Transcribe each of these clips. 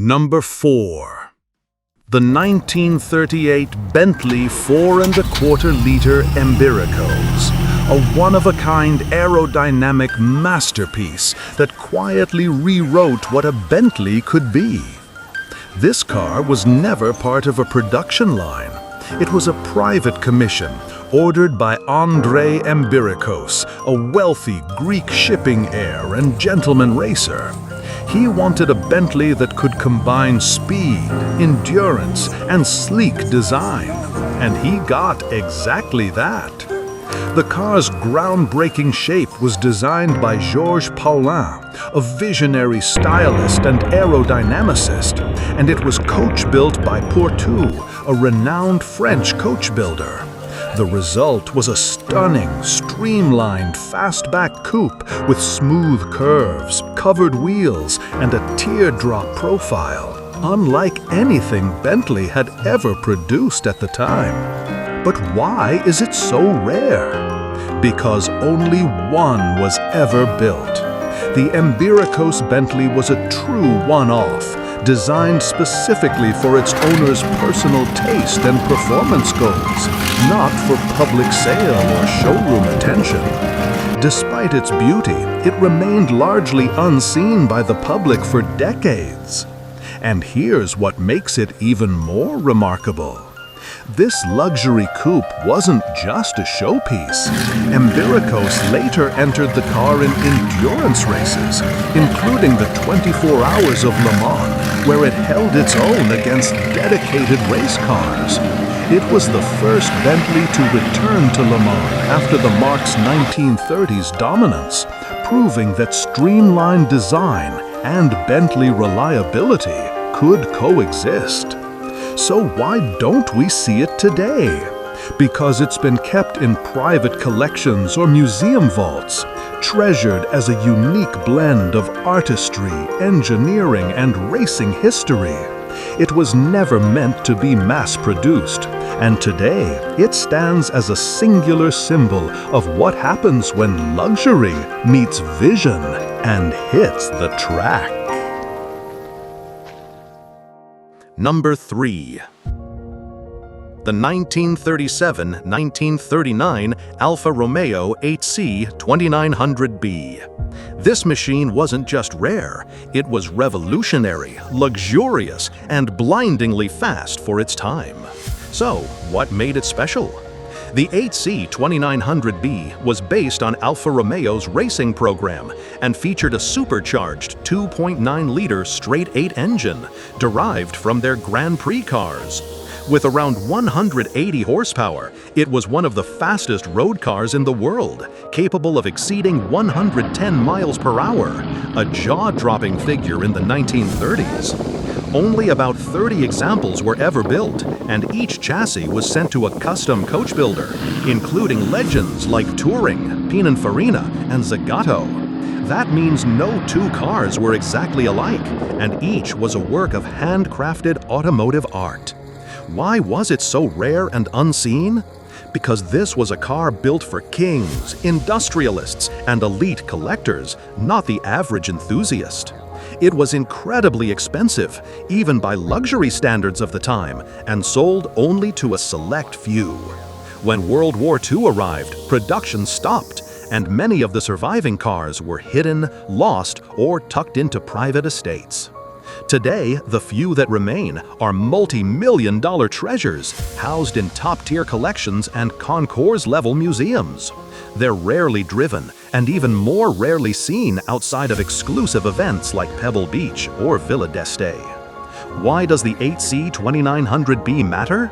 Number 4. The 1938 Bentley 4¼ Embiricos, a one-of-a-kind aerodynamic masterpiece that quietly rewrote what a Bentley could be. This car was never part of a production line. It was a private commission ordered by André Embiricos, a wealthy Greek shipping heir and gentleman racer. He wanted a Bentley that could combine speed, endurance, and sleek design, and he got exactly that. The car's groundbreaking shape was designed by Georges Paulin, a visionary stylist and aerodynamicist, and it was coach-built by Portou, a renowned French coach builder. The result was a stunning, streamlined, fastback coupe with smooth curves, covered wheels, and a teardrop profile, unlike anything Bentley had ever produced at the time. But why is it so rare? Because only one was ever built. The Embiricos Bentley was a true one-off, designed specifically for its owner's personal taste and performance goals, not for public sale or showroom attention. Despite its beauty, it remained largely unseen by the public for decades. And here's what makes it even more remarkable. This luxury coupe wasn't just a showpiece. Embiricos later entered the car in endurance races, including the 24 Hours of Le Mans, where it held its own against dedicated race cars. It was the first Bentley to return to Le Mans after the marque's 1930s dominance, proving that streamlined design and Bentley reliability could coexist. So why don't we see it today? Because it's been kept in private collections or museum vaults, treasured as a unique blend of artistry, engineering, and racing history. It was never meant to be mass-produced, and today it stands as a singular symbol of what happens when luxury meets vision and hits the track. Number 3. The 1937-1939 Alfa Romeo 8C 2900B. This machine wasn't just rare, it was revolutionary, luxurious, and blindingly fast for its time. So, what made it special? The 8C 2900B was based on Alfa Romeo's racing program and featured a supercharged 2.9-liter straight-8 engine derived from their Grand Prix cars. With around 180 horsepower, it was one of the fastest road cars in the world, capable of exceeding 110 miles per hour, a jaw-dropping figure in the 1930s. Only about 30 examples were ever built, and each chassis was sent to a custom coach builder, including legends like Touring, Pininfarina, and Zagato. That means no two cars were exactly alike, and each was a work of handcrafted automotive art. Why was it so rare and unseen? Because this was a car built for kings, industrialists, and elite collectors, not the average enthusiast. It was incredibly expensive, even by luxury standards of the time, and sold only to a select few. When World War II arrived, production stopped, and many of the surviving cars were hidden, lost, or tucked into private estates. Today, the few that remain are multi-million-dollar treasures housed in top-tier collections and concours-level museums. They're rarely driven and even more rarely seen outside of exclusive events like Pebble Beach or Villa d'Este. Why does the 8C 2900B matter?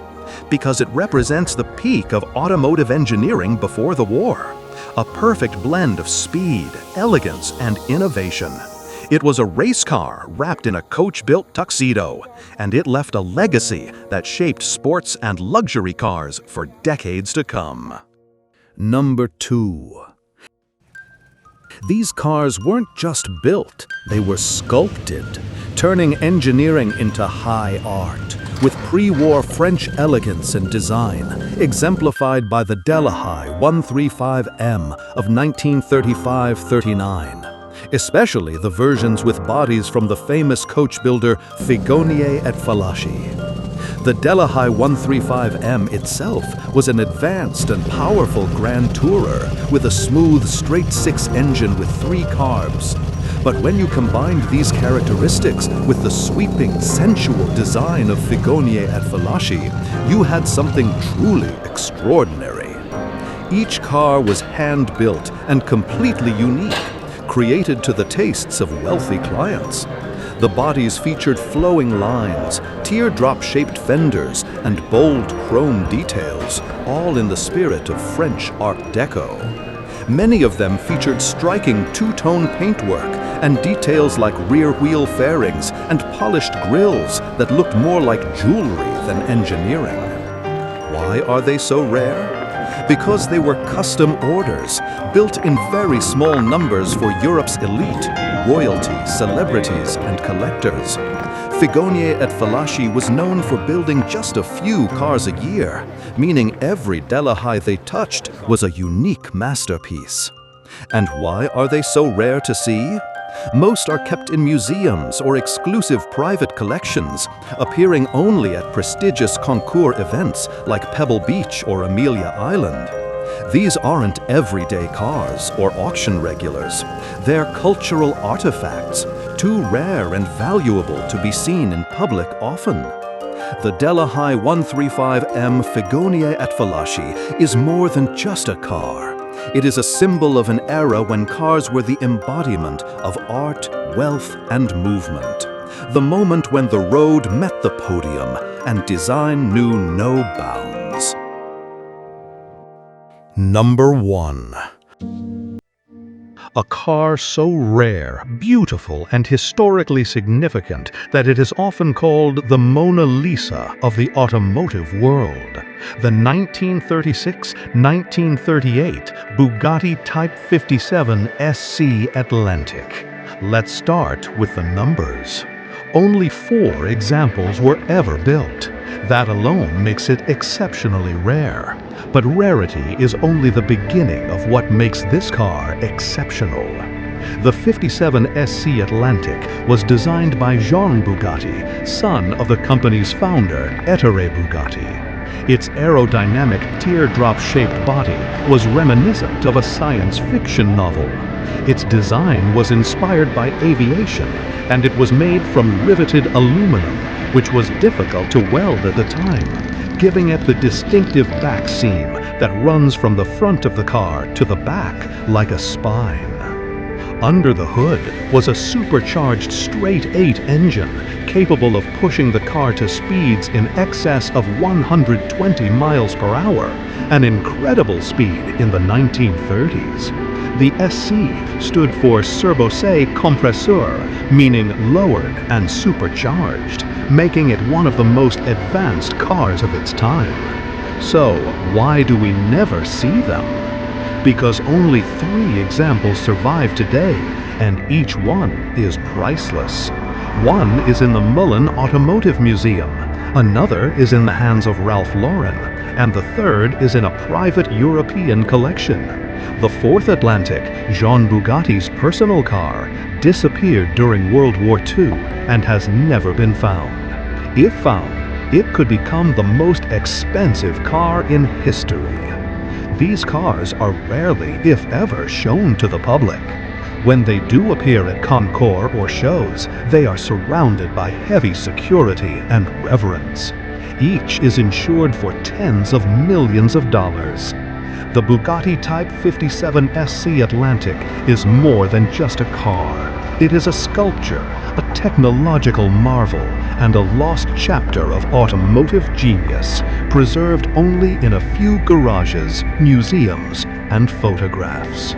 Because it represents the peak of automotive engineering before the war. A perfect blend of speed, elegance, and innovation. It was a race car wrapped in a coach-built tuxedo, and it left a legacy that shaped sports and luxury cars for decades to come. Number 2. These cars weren't just built, they were sculpted, turning engineering into high art, with pre-war French elegance and design, exemplified by the Delahaye 135M of 1935-39. especially the versions with bodies from the famous coach builder Figonier et Fallaci. The Delahai 135M itself was an advanced and powerful Grand Tourer with a smooth straight-six engine with 3 carbs. But when you combined these characteristics with the sweeping, sensual design of Figonier et Fallaci, you had something truly extraordinary. Each car was hand-built and completely unique, created to the tastes of wealthy clients. The bodies featured flowing lines, teardrop-shaped fenders, and bold chrome details, all in the spirit of French Art Deco. Many of them featured striking two-tone paintwork and details like rear wheel fairings and polished grills that looked more like jewelry than engineering. Why are they so rare? Because they were custom orders, built in very small numbers for Europe's elite, royalty, celebrities, and collectors. Figonier et Fallaci was known for building just a few cars a year, meaning every Delahai they touched was a unique masterpiece. And why are they so rare to see? Most are kept in museums or exclusive private collections, appearing only at prestigious concours events like Pebble Beach or Amelia Island. These aren't everyday cars or auction regulars. They're cultural artifacts, too rare and valuable to be seen in public often. The Delahai 135M Figonier et Fallaci is more than just a car. It is a symbol of an era when cars were the embodiment of art, wealth, and movement. The moment when the road met the podium and design knew no bounds. Number 1. A car so rare, beautiful, and historically significant that it is often called the Mona Lisa of the automotive world. The 1936-1938 Bugatti Type 57 SC Atlantic. Let's start with the numbers. Only 4 examples were ever built. That alone makes it exceptionally rare. But rarity is only the beginning of what makes this car exceptional. The 57 SC Atlantic was designed by Jean Bugatti, son of the company's founder, Ettore Bugatti. Its aerodynamic teardrop-shaped body was reminiscent of a science fiction novel. Its design was inspired by aviation, and it was made from riveted aluminum, which was difficult to weld at the time, giving it the distinctive back seam that runs from the front of the car to the back like a spine. Under the hood was a supercharged straight-8 engine capable of pushing the car to speeds in excess of 120 miles per hour, an incredible speed in the 1930s. The SC stood for Serboce Compresseur, meaning lowered and supercharged, making it one of the most advanced cars of its time. So, why do we never see them? Because only 3 examples survive today, and each one is priceless. One is in the Mullen Automotive Museum, another is in the hands of Ralph Lauren, and the third is in a private European collection. The 4th Atlantic, Jean Bugatti's personal car, disappeared during World War II and has never been found. If found, it could become the most expensive car in history. These cars are rarely, if ever, shown to the public. When they do appear at concours or shows, they are surrounded by heavy security and reverence. Each is insured for tens of millions of dollars. The Bugatti Type 57 SC Atlantic is more than just a car. It is a sculpture, a technological marvel, and a lost chapter of automotive genius, preserved only in a few garages, museums, and photographs.